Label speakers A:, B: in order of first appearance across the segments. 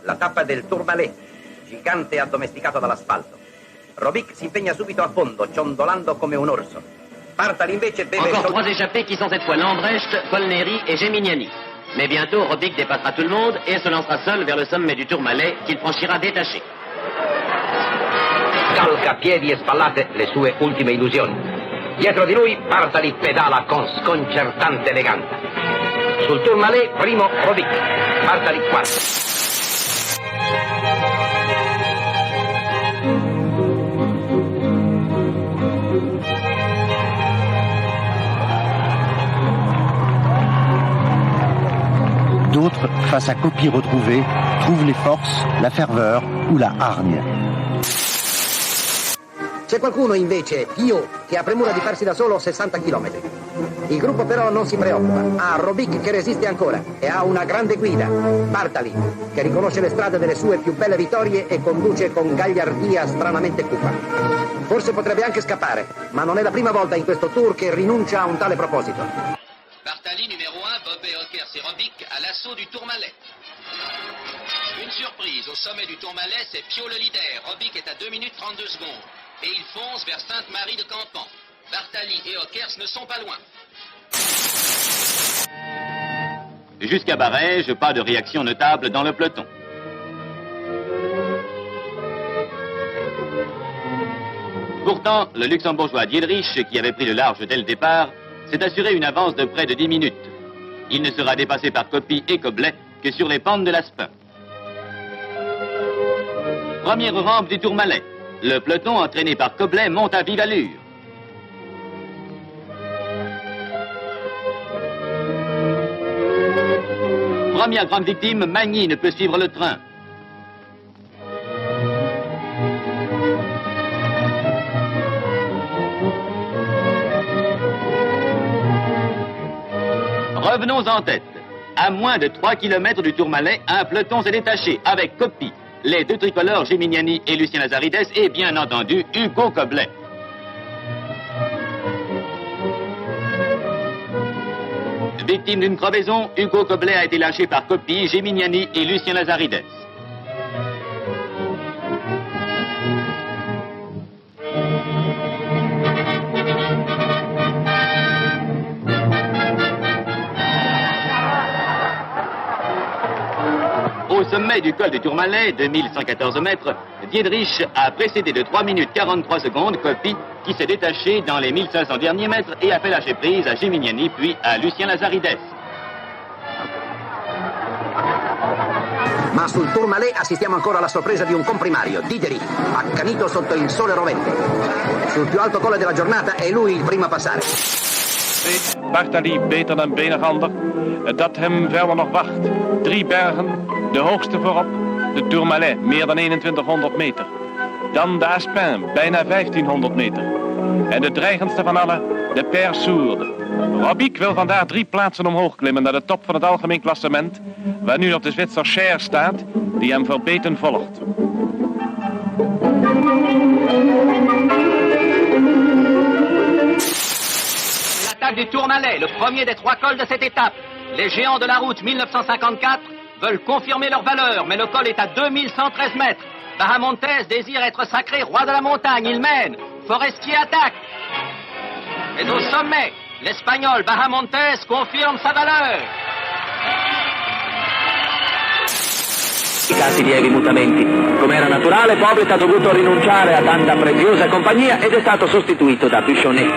A: La tappa del Tourmalet, gigante addomesticato dall'asfalto. Robic si impegna subito a fondo, ciondolando come un orso. Bartali invece deve...
B: Encore trois échappés qui sont cette fois Lambrecht, Polneri et Gemignani. Mais bientôt, Robic dépassera tout le monde et se lancera seul vers le sommet du Tourmalet qu'il franchira détaché.
A: Calca a piedi e spallate le sue ultime illusioni. Dietro di lui Bartali pedala con sconcertante eleganza. Sul Tourmalet primo Robic, Bartali quarto.
C: D'autres, face à copies retrouvées, trouvent les forces, la ferveur ou la hargne.
A: C'è qualcuno invece, io, che ha premura di farsi da solo 60 km. Il gruppo però non si preoccupa. Ha Robic che resiste ancora e ha una grande guida, Bartali, che riconosce le strade delle sue più belle vittorie e conduce con gagliardia stranamente cupa. Forse potrebbe anche scappare, ma non è la prima volta in questo tour che rinuncia a un tale proposito.
B: Bartali numéro 1, Bob Hockers et Robic à l'assaut du Tourmalet. Une surprise, au sommet du Tourmalet, c'est Pio le leader. Robic est à 2 minutes 32 secondes. Et il fonce vers Sainte-Marie de Campan. Bartali et Hockers ne sont pas loin. Jusqu'à Barège, pas de réaction notable dans le peloton. Pourtant, le luxembourgeois Dietrich, qui avait pris le large dès le départ, s'est assuré une avance de près de 10 minutes. Il ne sera dépassé par Coppi et Coblet que sur les pentes de l'Aspin. Première rampe du Tourmalet. Le peloton, entraîné par Coblet, monte à vive allure. Première grande victime, Magny ne peut suivre le train. Revenons en tête. À moins de 3 km du Tourmalet, un peloton s'est détaché avec Coppi, les deux tricolores Gemignani et Lucien Lazarides et bien entendu Hugo Coblet. Victime d'une crevaison, Hugo Coblet a été lâché par Coppi, Gemignani et Lucien Lazarides. Au sommet du col du Tourmalet, 2114 mètres, Dietrich a précédé de 3 minutes 43 secondes Coppi, qui s'est détaché dans les 1500 derniers mètres et a fait lâcher prise à Gemignani puis à Lucien Lazarides.
A: Ma sul Tourmalet assistiamo ancora alla sorpresa di un comprimario, Dideri, accanito sotto il sole rovente. Sul più alto colle della giornata è lui il primo a passare.
D: Bartali beter dan Benegander, dat hem verder nog wacht. 3 bergen, de hoogste voorop, de Tourmalet, meer dan 2100 meter. Dan de Aspin, bijna 1500 meter. En de dreigendste van alle, de Père Sourde. Robic wil vandaag 3 plaatsen omhoog klimmen naar de top van het algemeen klassement, waar nu nog de Zwitser Scher staat, die hem verbeten volgt.
B: L'attaque du Tourmalet, le premier des 3 cols de cette étape. Les géants de la route 1954 veulent confirmer leur valeur, mais le col est à 2113 mètres. Bahamontes désire être sacré roi de la montagne, il mène. Forestier attaque. Mais au sommet, l'Espagnol Bahamontes confirme sa valeur.
E: I casi lievi mutamenti. Come era naturale, Poblet ha dovuto rinunciare a tanta preziosa compagnia ed è stato sostituito da Buchonnet.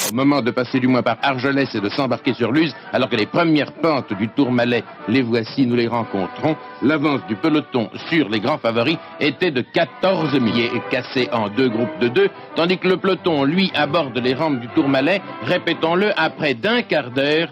F: Au moment de passer du moins par Argelès et de s'embarquer sur Luz, alors que les premières pentes du Tourmalet, les voici, nous les rencontrons, l'avance du peloton sur les grands favoris était de 14 milliers cassés en 2 groupes de 2, tandis que le peloton, lui, aborde les rampes du Tourmalet, répétons-le, après d'un quart d'heure,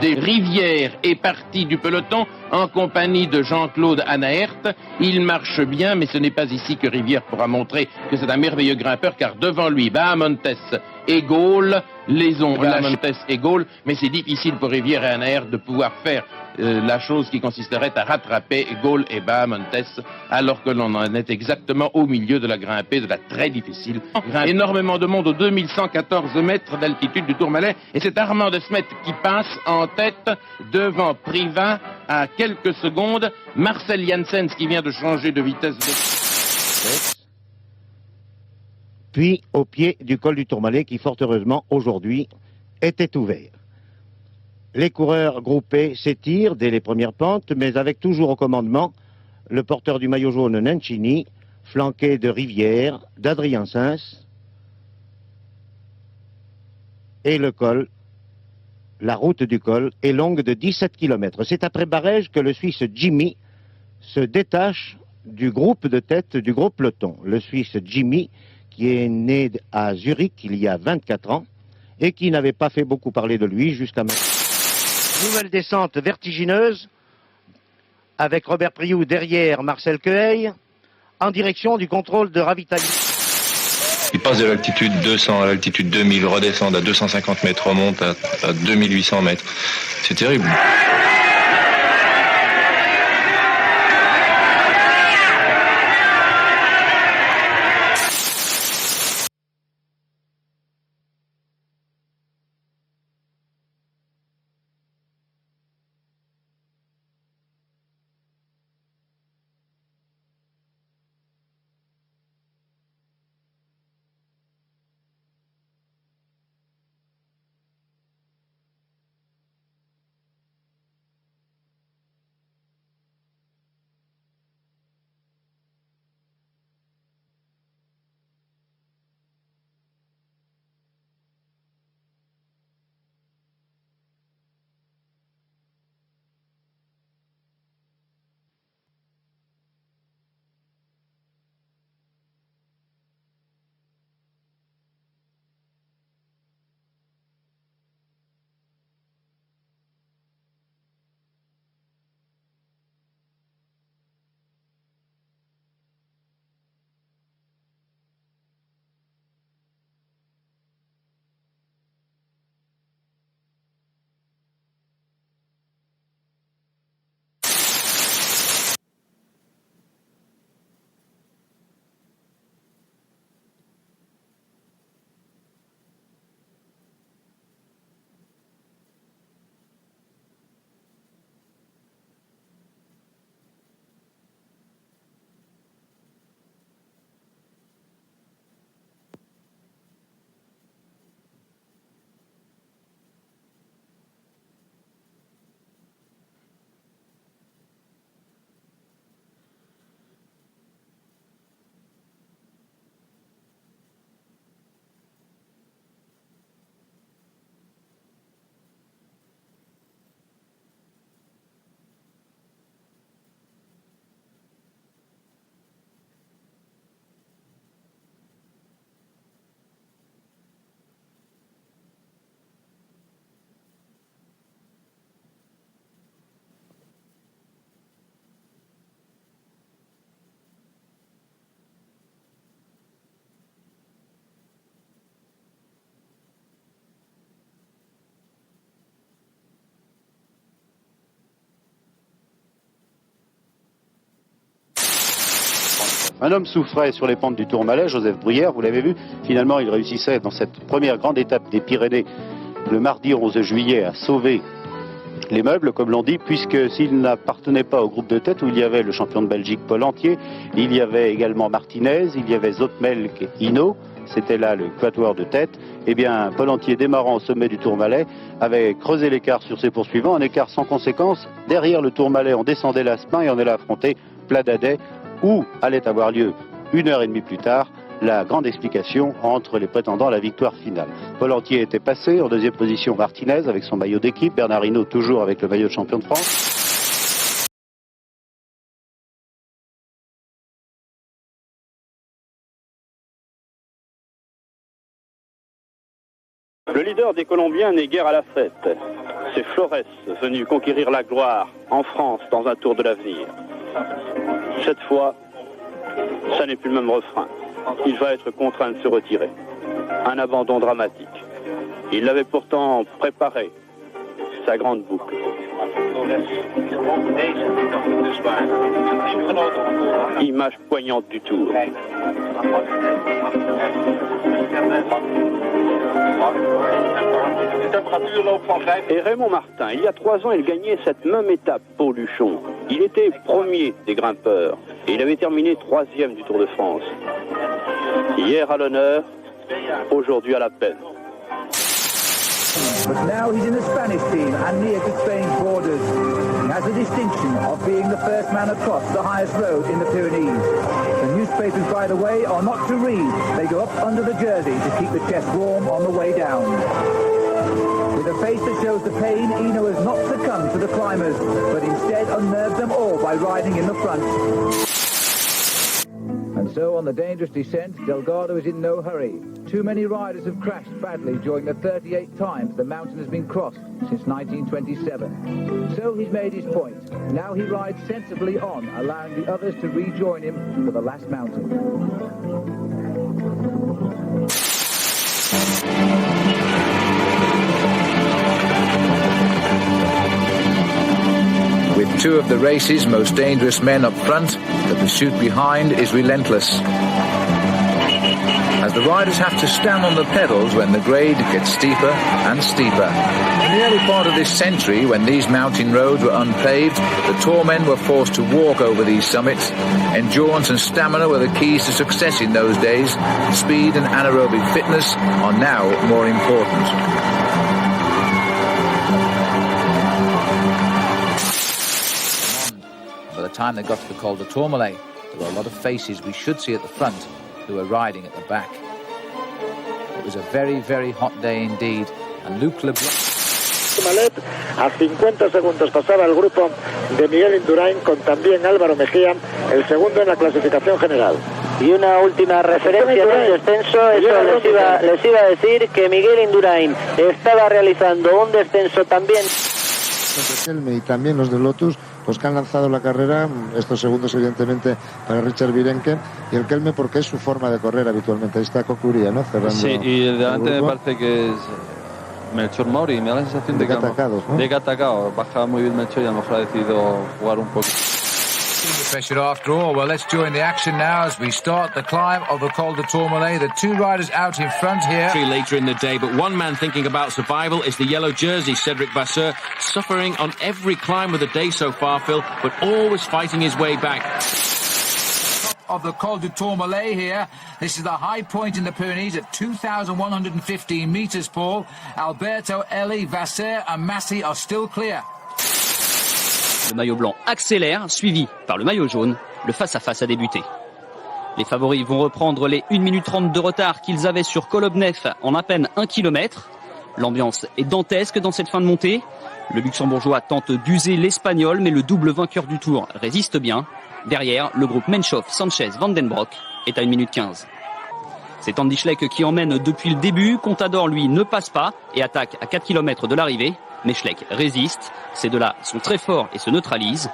F: des Rivières est parti du peloton en compagnie de Jean-Claude Anaert. Il marche bien, mais ce n'est pas ici que Rivière pourra montrer que c'est un merveilleux grimpeur, car devant lui, Bahamontes et Gaulle, liaison Bahamontes et Gaulle, mais c'est difficile pour Rivière-et-Anaer de pouvoir faire la chose qui consisterait à rattraper Gaulle et Bahamontes, alors que l'on en est exactement au milieu de la grimpée, de la très difficile grimpée. Énormément de monde aux 2114 mètres d'altitude du Tourmalet, et c'est Armand de Smet qui passe en tête devant Privat à quelques secondes. Marcel Janssens qui vient de changer de vitesse
C: Puis au pied du col du Tourmalet qui, fort heureusement, aujourd'hui, était ouvert. Les coureurs groupés s'étirent dès les premières pentes, mais avec toujours au commandement le porteur du maillot jaune Nencini, flanqué de Rivière, d'Adrien Sens, et le col, la route du col, est longue de 17 km. C'est après Barège que le Suisse Jimmy se détache du groupe de tête, du gros peloton. Le Suisse Jimmy, qui est né à Zurich il y a 24 ans et qui n'avait pas fait beaucoup parler de lui jusqu'à maintenant. Nouvelle descente vertigineuse avec Robert Priou derrière Marcel Queheil en direction du contrôle de ravitaillement.
G: Il passe de l'altitude 200 à l'altitude 2000, redescend à 250 mètres, remonte à 2800 mètres. C'est terrible.
H: Un homme souffrait sur les pentes du Tourmalet, Joseph Bruyère, vous l'avez vu. Finalement, il réussissait dans cette première grande étape des Pyrénées, le mardi 11 juillet, à sauver les meubles, comme l'on dit, puisque s'il n'appartenait pas au groupe de tête où il y avait le champion de Belgique Paul Entier, il y avait également Martinez, il y avait Zoutmelk et Hinault, c'était là le quatuor de tête. Eh bien, Paul Entier, démarrant au sommet du Tourmalet, avait creusé l'écart sur ses poursuivants, un écart sans conséquence. Derrière le Tourmalet, on descendait l'Aspin et on allait affronter Pladadès, où allait avoir lieu, 1h30 plus tard, la grande explication entre les prétendants à la victoire finale. Paul Entier était passé, en deuxième position Martinez avec son maillot d'équipe, Bernard Hinault toujours avec le maillot de champion de France.
I: Le leader des Colombiens n'est guère à la fête. C'est Flores venu conquérir la gloire en France dans un tour de l'avenir. Cette fois, ça n'est plus le même refrain. Il va être contraint de se retirer. Un abandon dramatique. Il l'avait pourtant préparé, sa grande boucle. Image poignante du Tour. Et Raymond Martin, il y a 3 ans, il gagnait cette même étape pour Luchon. Il était premier des grimpeurs et il avait terminé 3e du Tour de France. Hier à l'honneur, aujourd'hui à la peine.
J: But now he's in the Spanish team and near to Spain's borders. He has the distinction of being the first man across the highest road in the Pyrenees. The newspapers, by the way, are not to read. They go up under the jersey to keep the chest warm on the way down. With a face that shows the pain, Eno has not succumbed to the climbers, but instead unnerved them all by riding in the front. And so on the dangerous descent, Delgado is in no hurry. Too many riders have crashed badly during the 38 times the mountain has been crossed since 1927. So he's made his point. Now he rides sensibly on, allowing the others to rejoin him for the last mountain.
K: With 2 of the race's most dangerous men up front, the pursuit behind is relentless. As the riders have to stand on the pedals when the grade gets steeper and steeper. In the early part of this century, when these mountain roads were unpaved, the Tour men were forced to walk over these summits. Endurance and stamina were the keys to success in those days. Speed and anaerobic fitness are now more important. By the time they got to the Col de Tourmalet, there were a lot of faces we should see at the front who were riding at the back. It was a very, very hot day indeed, and Luc Leblanc...
L: Tourmalet, a 50 segundos pasaba el grupo de Miguel Indurain con también Álvaro Mejía, el segundo en la clasificación general.
M: Y una última referencia en el descenso, eso les iba a decir que Miguel Indurain estaba realizando un descenso también.
N: Y también los de Lotus, los que han lanzado la carrera, estos segundos evidentemente para Richard Virenque, y el Kelme porque es su forma de correr habitualmente. Ahí está Cocuría, ¿no? Cerrando.
O: Sí, y el delante me parece que es Melchor Mauri, me da la sensación de que atacado, baja muy bien Melchor y a lo mejor ha decidido jugar un poco.
K: Pressure after all. Well, let's join the action now as we start the climb of the Col de Tourmalet. The 2 riders out in front here.
P: Later in the day, but one man thinking about survival is the yellow jersey, Cedric Vasseur, suffering on every climb of the day so far, Phil, but always fighting his way back.
K: Of the Col de Tourmalet here. This is the high point in the Pyrenees at 2,115 meters, Paul. Alberto, Eli, Vasseur and Massey are still clear.
Q: Le maillot blanc accélère, suivi par le maillot jaune. Le face-à-face a débuté. Les favoris vont reprendre les 1 minute 30 de retard qu'ils avaient sur Kolobnev en à peine 1 km. L'ambiance est dantesque dans cette fin de montée. Le luxembourgeois tente d'user l'espagnol, mais le double vainqueur du Tour résiste bien. Derrière, le groupe Menchov, Sanchez, Vandenbroek est à 1 minute 15. C'est Andy Schleck qui emmène depuis le début. Contador, lui, ne passe pas et attaque à 4 km de l'arrivée. Mais Schleck résiste. Ces deux-là sont très forts et se neutralisent.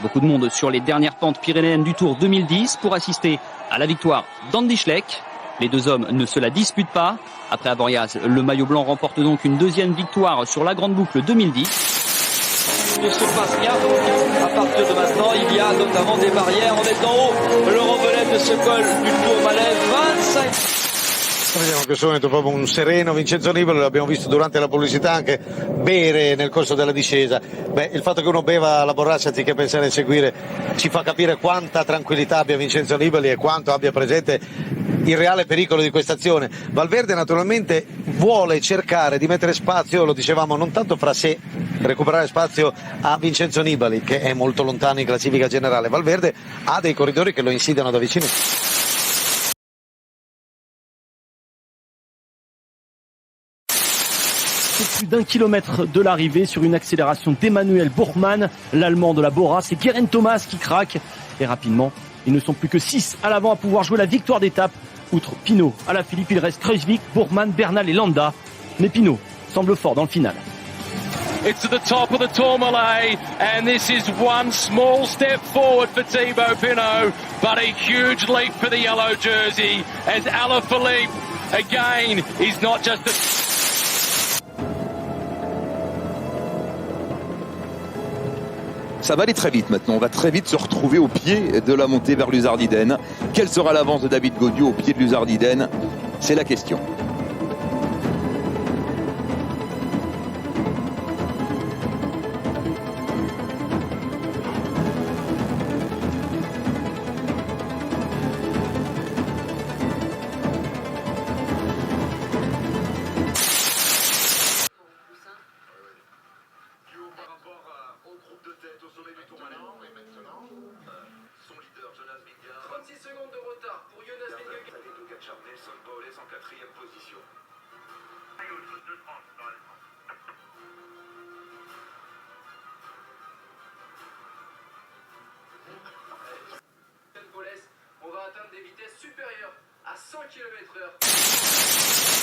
Q: Beaucoup de monde sur les dernières pentes pyrénéennes du Tour 2010 pour assister à la victoire d'Andy Schleck. Les 2 hommes ne se la disputent pas. Après Avoriaz, le maillot blanc remporte donc une 2e victoire sur la Grande Boucle 2010.
R: Il ne se passe rien donc. À partir de maintenant, il y a notamment des barrières. On est en haut, le remblai de ce col du Tourmalet, 25.
S: Vediamo che sono proprio un sereno Vincenzo Nibali, l'abbiamo visto durante la pubblicità anche bere nel corso della discesa. Beh, il fatto che uno beva la borraccia anziché pensare a seguire ci fa capire quanta tranquillità abbia Vincenzo Nibali e quanto abbia presente il reale pericolo di questa azione. Valverde naturalmente vuole cercare di mettere spazio, lo dicevamo, non tanto fra sé, recuperare spazio a Vincenzo Nibali che è molto lontano in classifica generale. Valverde ha dei corridori che lo insidiano da vicino.
T: Plus d'1 kilomètre de l'arrivée sur une accélération d'Emmanuel Bourgmann, l'Allemand de la Bora. C'est Geraint Thomas qui craque. Et rapidement, ils ne sont plus que 6 à l'avant à pouvoir jouer la victoire d'étape. Outre Pinot à la Philippe, il reste Kruijswijk, Bourgmann, Bernal et Landa. Mais Pinot semble fort dans le final.
D: It's to the top of the Tourmalet, and this is one small step forward for Thibaut Pinot, but a huge leap for the yellow jersey, as Alaphilippe, again, is not just a...
U: Ça va aller très vite maintenant. On va très vite se retrouver au pied de la montée vers l'Uzardiden. Quelle sera l'avance de David Gaudu au pied de l'Uzardiden? C'est la question.
R: On va atteindre des vitesses supérieures à 100 km/h.